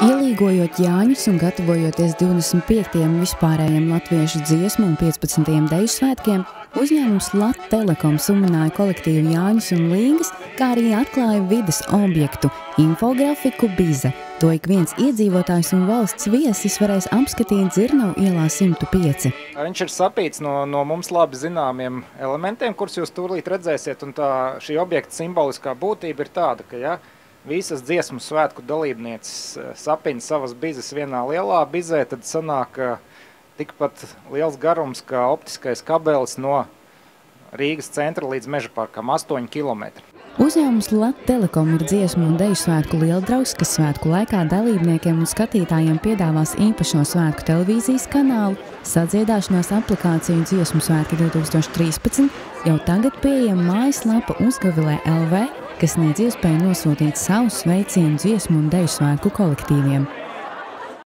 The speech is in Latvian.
Ielīgojot Jāņus un gatavojoties 25. vispārējiem latviešu dziesmu un 15. deju svētkiem, uzņēmums Lat Telekom sumināja kolektīvu Jāņus un Līgas, kā arī atklāja vides objektu infografiku Bize. To ik viens iedzīvotājs un valsts viesis varēs apskatīt Dzirnavu ielā 105. Viņš ir sapīts no mums labi zināmiem elementiem, kurus jūs tūlīt redzēsiet, un šī objekta simboliskā būtība ir tāda, ka visas dziesmu svētku dalībnieces sapina savas bizes vienā lielā bizē, tad sanāk tikpat liels garums kā optiskais kabelis no Rīgas centra līdz Meža parkam, 8 kilometri. Uzņēmums Lat Telekom ir dziesmu un deju svētku lieldraugs, kas svētku laikā dalībniekiem un skatītājiem piedāvās īpašo svētku televīzijas kanālu, sadziedāšanās aplikāciju Dziesmu svētki 2013, jau tagad pieejama mājaslapa Uzgavilē LV, kas sniedz iespēju nosūtīt savus sveicienu dziesmu un deju svētku kolektīviem.